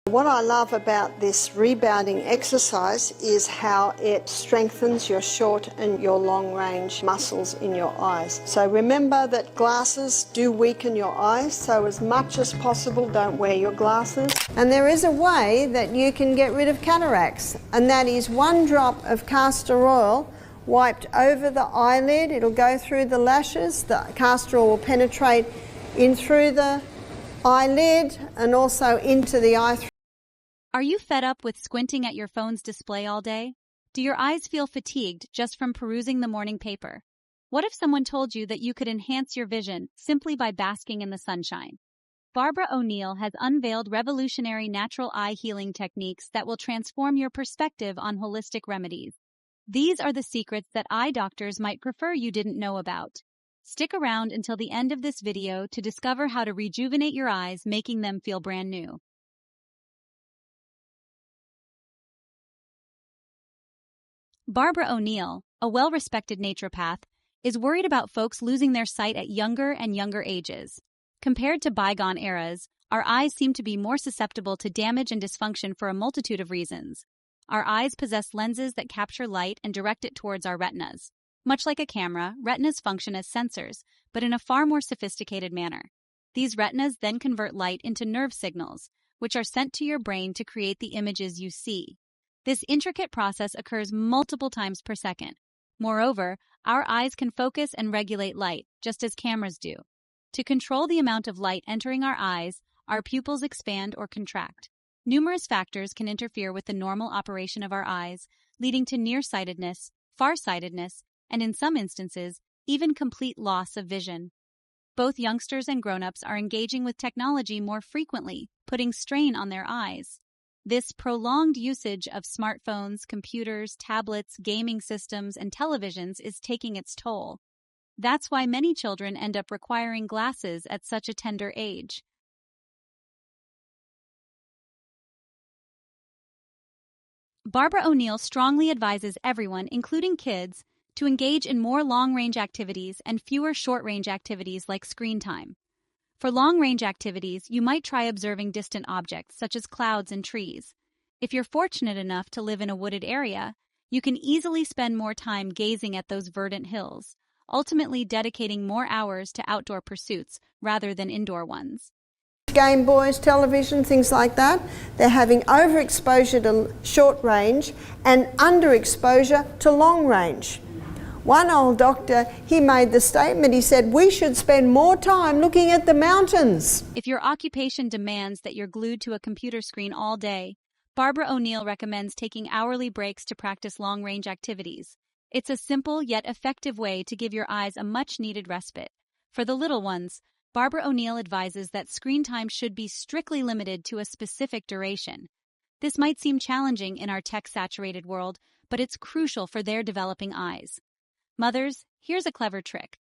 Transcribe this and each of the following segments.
What I love about this rebounding exercise is how it strengthens your short and your long range muscles in your eyes. So remember that glasses do weaken your eyes, so as much as possible don't wear your glasses. And there is a way that you can get rid of cataracts, and that is 1 drop of castor oil wiped over the eyelid. It'll go through the lashes, the castor oil will penetrate in through the eyelid and also into the eye. Are you fed up with squinting at your phone's display all day? Do your eyes feel fatigued just from perusing the morning paper? What if someone told you that you could enhance your vision simply by basking in the sunshine? Barbara ONeill has unveiled revolutionary natural eye healing techniques that will transform your perspective on holistic remedies. These are the secrets that eye doctors might prefer you didn't know about. Stick around until the end of this video to discover how to rejuvenate your eyes, making them feel brand new. Barbara ONeill, a well-respected naturopath, is worried about folks losing their sight at younger and younger ages. Compared to bygone eras, our eyes seem to be more susceptible to damage and dysfunction for a multitude of reasons. Our eyes possess lenses that capture light and direct it towards our retinas. Much like a camera, retinas function as sensors, but in a far more sophisticated manner. These retinas then convert light into nerve signals, which are sent to your brain to create the images you see. This intricate process occurs multiple times per second. Moreover, our eyes can focus and regulate light, just as cameras do. To control the amount of light entering our eyes, our pupils expand or contract. Numerous factors can interfere with the normal operation of our eyes, leading to nearsightedness, farsightedness, and in some instances, even complete loss of vision. Both youngsters and grown-ups are engaging with technology more frequently, putting strain on their eyes. This prolonged usage of smartphones, computers, tablets, gaming systems, and televisions is taking its toll. That's why many children end up requiring glasses at such a tender age. Barbara ONeill strongly advises everyone, including kids, to engage in more long-range activities and fewer short-range activities like screen time. For long-range activities, you might try observing distant objects, such as clouds and trees. If you're fortunate enough to live in a wooded area, you can easily spend more time gazing at those verdant hills, ultimately dedicating more hours to outdoor pursuits rather than indoor ones. Game Boys, television, things like that, they're having overexposure to short range and underexposure to long range. One old doctor, he made the statement, he said, we should spend more time looking at the mountains. If your occupation demands that you're glued to a computer screen all day, Barbara ONeill recommends taking hourly breaks to practice long-range activities. It's a simple yet effective way to give your eyes a much-needed respite. For the little ones, Barbara ONeill advises that screen time should be strictly limited to a specific duration. This might seem challenging in our tech-saturated world, but it's crucial for their developing eyes. Mothers, here's a clever trick.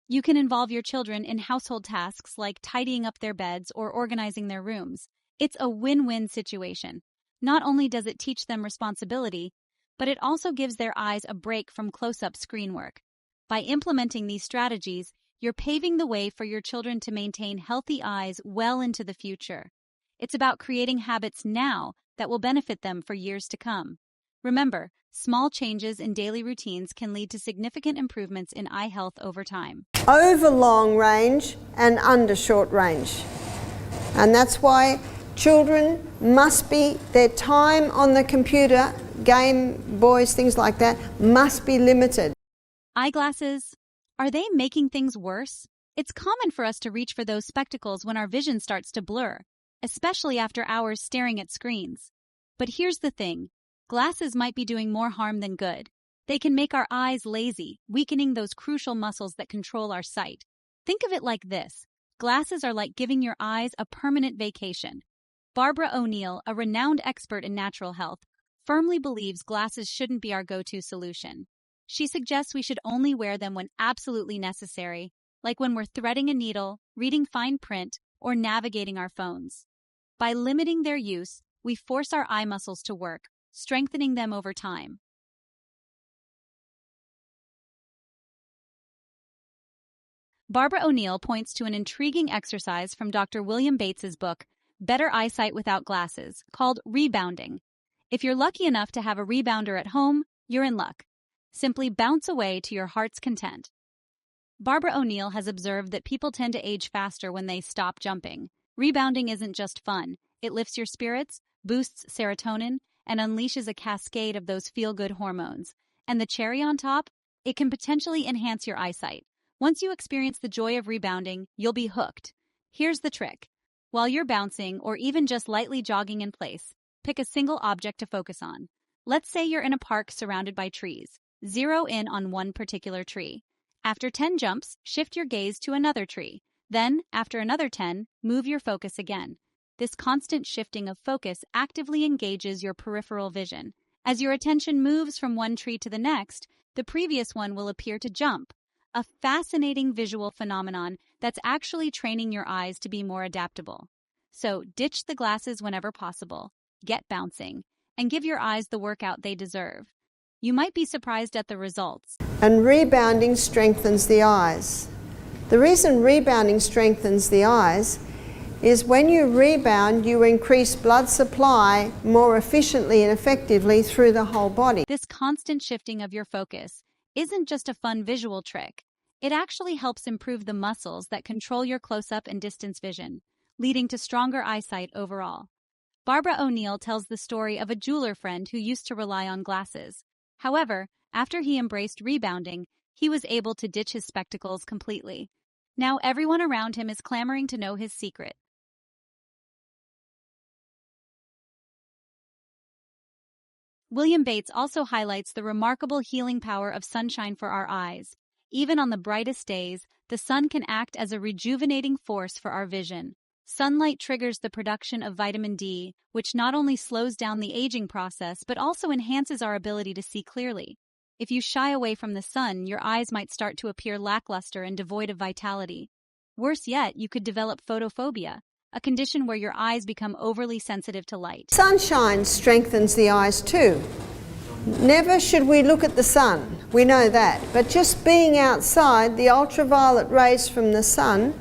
You can involve your children in household tasks like tidying up their beds or organizing their rooms. It's a win-win situation. Not only does it teach them responsibility, but it also gives their eyes a break from close-up screen work. By implementing these strategies, you're paving the way for your children to maintain healthy eyes well into the future. It's about creating habits now that will benefit them for years to come. Remember, small changes in daily routines can lead to significant improvements in eye health over time. Over long range and under short range. And that's why children must be, their time on the computer, Game Boys, things like that, must be limited. Eyeglasses, are they making things worse? It's common for us to reach for those spectacles when our vision starts to blur, especially after hours staring at screens. But here's the thing. Glasses might be doing more harm than good. They can make our eyes lazy, weakening those crucial muscles that control our sight. Think of it like this. Glasses are like giving your eyes a permanent vacation. Barbara ONeill, a renowned expert in natural health, firmly believes glasses shouldn't be our go-to solution. She suggests we should only wear them when absolutely necessary, like when we're threading a needle, reading fine print, or navigating our phones. By limiting their use, we force our eye muscles to work, strengthening them over time. Barbara ONeill points to an intriguing exercise from Dr. William Bates's book, better eyesight without glasses, called rebounding. If you're lucky enough to have a rebounder at home, you're in luck. Simply bounce away to your heart's content. Barbara ONeill has observed that people tend to age faster when they stop jumping. Rebounding isn't just fun. It lifts your spirits, boosts serotonin, and unleashes a cascade of those feel-good hormones. And the cherry on top? It can potentially enhance your eyesight. Once you experience the joy of rebounding, you'll be hooked. Here's the trick. While you're bouncing or even just lightly jogging in place, pick a single object to focus on. Let's say you're in a park surrounded by trees. Zero in on one particular tree. After 10 jumps, shift your gaze to another tree. Then, after another 10, move your focus again. This constant shifting of focus actively engages your peripheral vision. As your attention moves from one tree to the next, the previous one will appear to jump. A fascinating visual phenomenon that's actually training your eyes to be more adaptable. So, ditch the glasses whenever possible, get bouncing, and give your eyes the workout they deserve. You might be surprised at the results. And rebounding strengthens the eyes. The reason rebounding strengthens the eyes is when you rebound, you increase blood supply more efficiently and effectively through the whole body. This constant shifting of your focus isn't just a fun visual trick. It actually helps improve the muscles that control your close-up and distance vision, leading to stronger eyesight overall. Barbara ONeill tells the story of a jeweler friend who used to rely on glasses. However, after he embraced rebounding, he was able to ditch his spectacles completely. Now everyone around him is clamoring to know his secret. William Bates also highlights the remarkable healing power of sunshine for our eyes. Even on the brightest days, the sun can act as a rejuvenating force for our vision. Sunlight triggers the production of vitamin D, which not only slows down the aging process but also enhances our ability to see clearly. If you shy away from the sun, your eyes might start to appear lackluster and devoid of vitality. Worse yet, you could develop photophobia, a condition where your eyes become overly sensitive to light. Sunshine strengthens the eyes too. Never should we look at the sun, we know that, but just being outside, the ultraviolet rays from the sun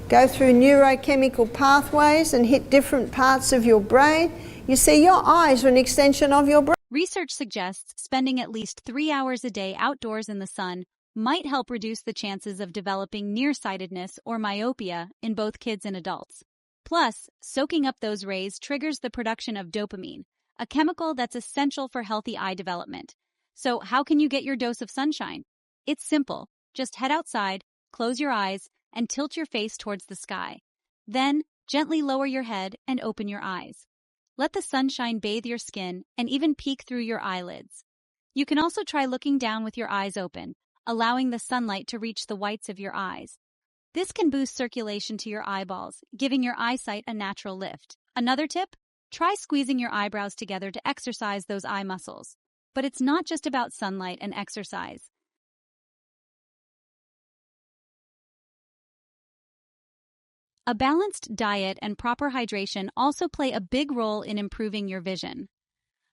go through neurochemical pathways and hit different parts of your brain. You see, your eyes are an extension of your brain. Research suggests spending at least 3 hours a day outdoors in the sun might help reduce the chances of developing nearsightedness or myopia in both kids and adults. Plus, soaking up those rays triggers the production of dopamine, a chemical that's essential for healthy eye development. So, how can you get your dose of sunshine? It's simple. Just head outside, close your eyes, and tilt your face towards the sky. Then, gently lower your head and open your eyes. Let the sunshine bathe your skin and even peek through your eyelids. You can also try looking down with your eyes open, allowing the sunlight to reach the whites of your eyes. This can boost circulation to your eyeballs, giving your eyesight a natural lift. Another tip? Try squeezing your eyebrows together to exercise those eye muscles. But it's not just about sunlight and exercise. A balanced diet and proper hydration also play a big role in improving your vision.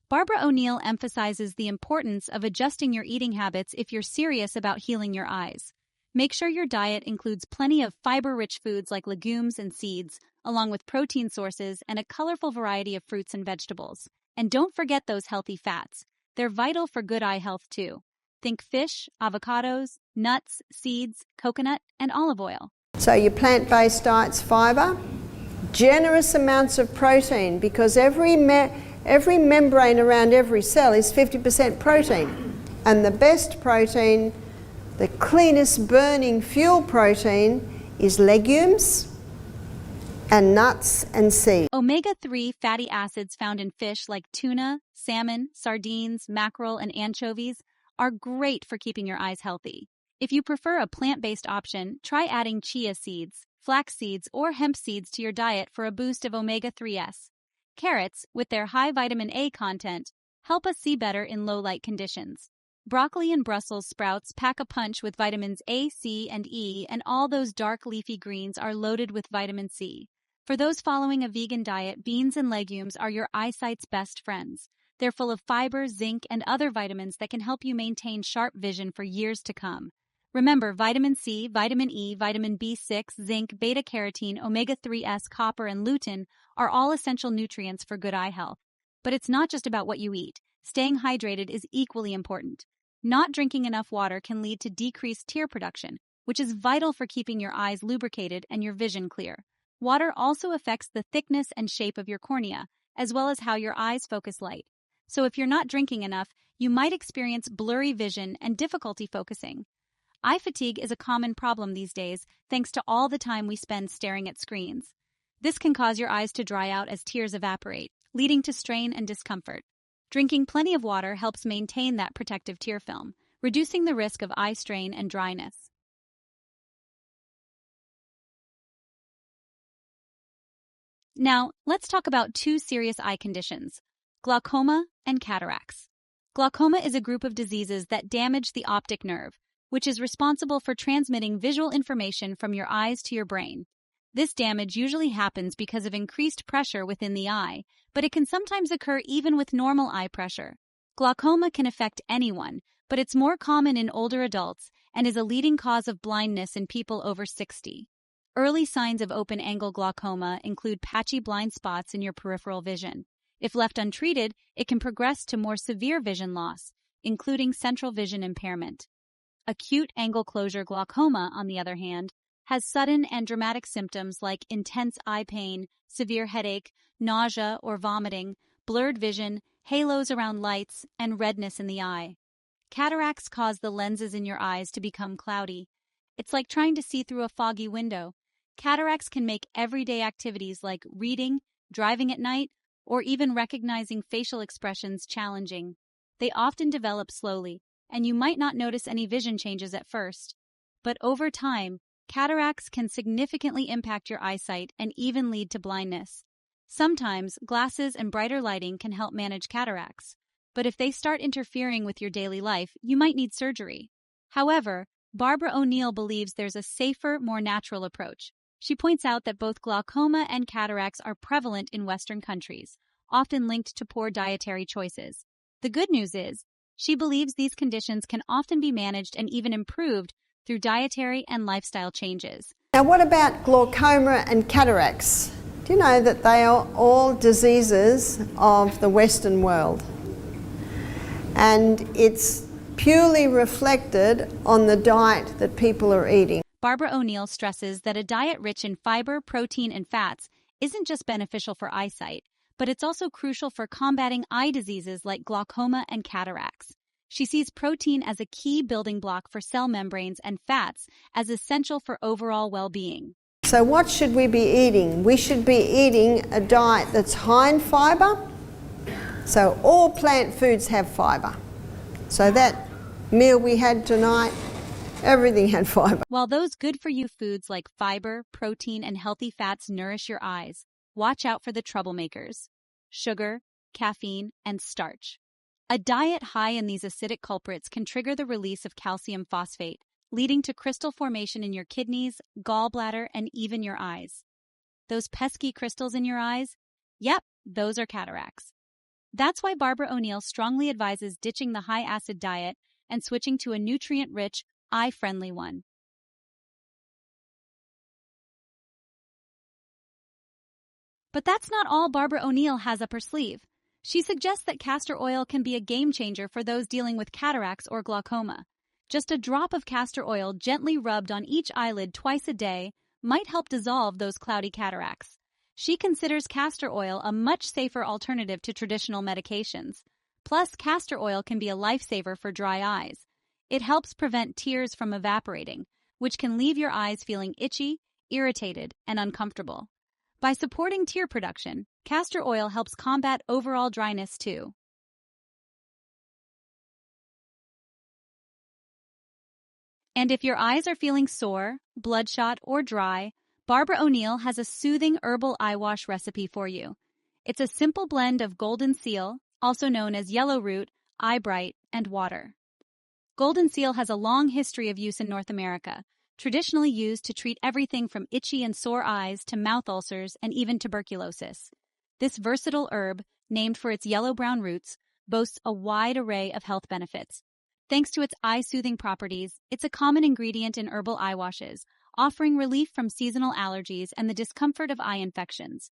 Barbara ONeill emphasizes the importance of adjusting your eating habits if you're serious about healing your eyes. Make sure your diet includes plenty of fiber-rich foods like legumes and seeds, along with protein sources and a colorful variety of fruits and vegetables. And don't forget those healthy fats. They're vital for good eye health too. Think fish, avocados, nuts, seeds, coconut, and olive oil. So your plant-based diet's fiber, generous amounts of protein, because every membrane around every cell is 50% protein. And the best protein, the cleanest burning fuel protein, is legumes and nuts and seeds. Omega-3 fatty acids found in fish like tuna, salmon, sardines, mackerel, and anchovies are great for keeping your eyes healthy. If you prefer a plant-based option, try adding chia seeds, flax seeds, or hemp seeds to your diet for a boost of omega-3s. Carrots, with their high vitamin A content, help us see better in low-light conditions. Broccoli and Brussels sprouts pack a punch with vitamins A, C, and E, and all those dark leafy greens are loaded with vitamin C. For those following a vegan diet, beans and legumes are your eyesight's best friends. They're full of fiber, zinc, and other vitamins that can help you maintain sharp vision for years to come. Remember, vitamin C, vitamin E, vitamin B6, zinc, beta-carotene, omega-3s, copper, and lutein are all essential nutrients for good eye health. But it's not just about what you eat. Staying hydrated is equally important. Not drinking enough water can lead to decreased tear production, which is vital for keeping your eyes lubricated and your vision clear. Water also affects the thickness and shape of your cornea, as well as how your eyes focus light. So if you're not drinking enough, you might experience blurry vision and difficulty focusing. Eye fatigue is a common problem these days, thanks to all the time we spend staring at screens. This can cause your eyes to dry out as tears evaporate, leading to strain and discomfort. Drinking plenty of water helps maintain that protective tear film, reducing the risk of eye strain and dryness. Now, let's talk about two serious eye conditions: glaucoma and cataracts. Glaucoma is a group of diseases that damage the optic nerve, which is responsible for transmitting visual information from your eyes to your brain. This damage usually happens because of increased pressure within the eye, but it can sometimes occur even with normal eye pressure. Glaucoma can affect anyone, but it's more common in older adults and is a leading cause of blindness in people over 60. Early signs of open-angle glaucoma include patchy blind spots in your peripheral vision. If left untreated, it can progress to more severe vision loss, including central vision impairment. Acute angle closure glaucoma, on the other hand, has sudden and dramatic symptoms like intense eye pain, severe headache, nausea or vomiting, blurred vision, halos around lights, and redness in the eye. Cataracts cause the lenses in your eyes to become cloudy. It's like trying to see through a foggy window. Cataracts can make everyday activities like reading, driving at night, or even recognizing facial expressions challenging. They often develop slowly, and you might not notice any vision changes at first. But over time, cataracts can significantly impact your eyesight and even lead to blindness. Sometimes, glasses and brighter lighting can help manage cataracts, but if they start interfering with your daily life, you might need surgery. However, Barbara ONeill believes there's a safer, more natural approach. She points out that both glaucoma and cataracts are prevalent in Western countries, often linked to poor dietary choices. The good news is, she believes these conditions can often be managed and even improved through dietary and lifestyle changes. Now, what about glaucoma and cataracts? Do you know that they are all diseases of the Western world? And it's purely reflected on the diet that people are eating. Barbara ONeill stresses that a diet rich in fiber, protein, and fats isn't just beneficial for eyesight, but it's also crucial for combating eye diseases like glaucoma and cataracts. She sees protein as a key building block for cell membranes and fats as essential for overall well-being. So what should we be eating? We should be eating a diet that's high in fiber. So all plant foods have fiber. So that meal we had tonight, everything had fiber. While those good-for-you foods like fiber, protein, and healthy fats nourish your eyes, watch out for the troublemakers: sugar, caffeine, and starch. A diet high in these acidic culprits can trigger the release of calcium phosphate, leading to crystal formation in your kidneys, gallbladder, and even your eyes. Those pesky crystals in your eyes? Yep, those are cataracts. That's why Barbara ONeill strongly advises ditching the high-acid diet and switching to a nutrient-rich, eye-friendly one. But that's not all Barbara ONeill has up her sleeve. She suggests that castor oil can be a game changer for those dealing with cataracts or glaucoma. Just a drop of castor oil gently rubbed on each eyelid twice a day might help dissolve those cloudy cataracts. She considers castor oil a much safer alternative to traditional medications. Plus, castor oil can be a lifesaver for dry eyes. It helps prevent tears from evaporating, which can leave your eyes feeling itchy, irritated, and uncomfortable. By supporting tear production, castor oil helps combat overall dryness too. And if your eyes are feeling sore, bloodshot, or dry, Barbara ONeill has a soothing herbal eye wash recipe for you. It's a simple blend of golden seal, also known as yellow root, eye bright, and water. Golden seal has a long history of use in North America, traditionally used to treat everything from itchy and sore eyes to mouth ulcers and even tuberculosis. This versatile herb, named for its yellow-brown roots, boasts a wide array of health benefits. Thanks to its eye-soothing properties, it's a common ingredient in herbal eye washes, offering relief from seasonal allergies and the discomfort of eye infections.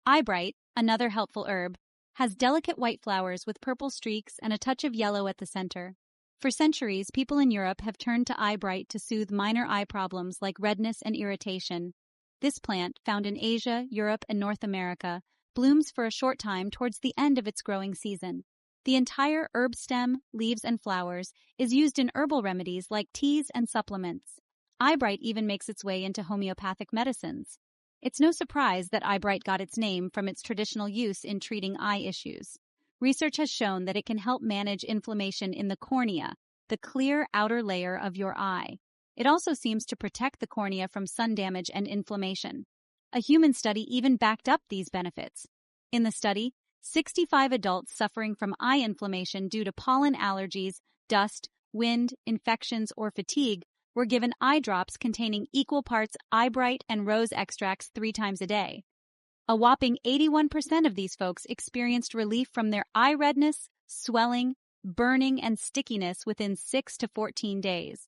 Eyebright, another helpful herb, has delicate white flowers with purple streaks and a touch of yellow at the center. For centuries, people in Europe have turned to eyebright to soothe minor eye problems like redness and irritation. This plant, found in Asia, Europe, and North America, blooms for a short time towards the end of its growing season. The entire herb stem, leaves, and flowers is used in herbal remedies like teas and supplements. Eyebright even makes its way into homeopathic medicines. It's no surprise that eyebright got its name from its traditional use in treating eye issues. Research has shown that it can help manage inflammation in the cornea, the clear outer layer of your eye. It also seems to protect the cornea from sun damage and inflammation. A human study even backed up these benefits. In the study, 65 adults suffering from eye inflammation due to pollen allergies, dust, wind, infections, or fatigue were given eye drops containing equal parts eyebright and rose extracts 3 times a day. A whopping 81% of these folks experienced relief from their eye redness, swelling, burning, and stickiness within 6 to 14 days.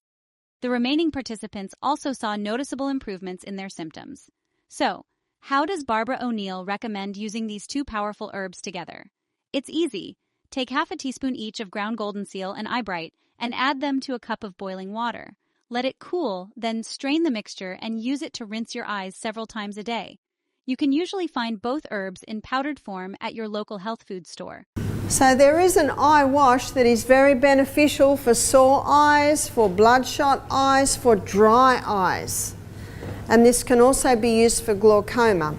The remaining participants also saw noticeable improvements in their symptoms. So, how does Barbara ONeill recommend using these two powerful herbs together? It's easy. Take half a teaspoon each of ground golden seal and eyebright and add them to a cup of boiling water. Let it cool, then strain the mixture and use it to rinse your eyes several times a day. You can usually find both herbs in powdered form at your local health food store. So there is an eye wash that is very beneficial for sore eyes, for bloodshot eyes, for dry eyes. And this can also be used for glaucoma.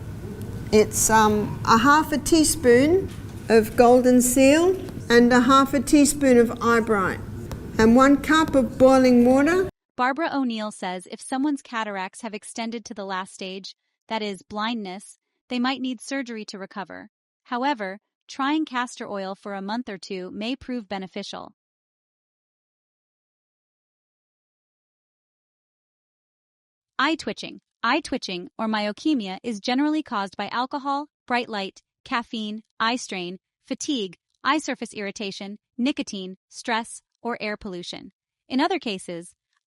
It's a half a teaspoon of golden seal and a half a teaspoon of eyebright and 1 cup of boiling water. Barbara ONeill says if someone's cataracts have extended to the last stage, that is, blindness, they might need surgery to recover. However, trying castor oil for a month or 2 may prove beneficial. Eye twitching. Eye twitching, or myokemia, is generally caused by alcohol, bright light, caffeine, eye strain, fatigue, eye surface irritation, nicotine, stress, or air pollution. In other cases,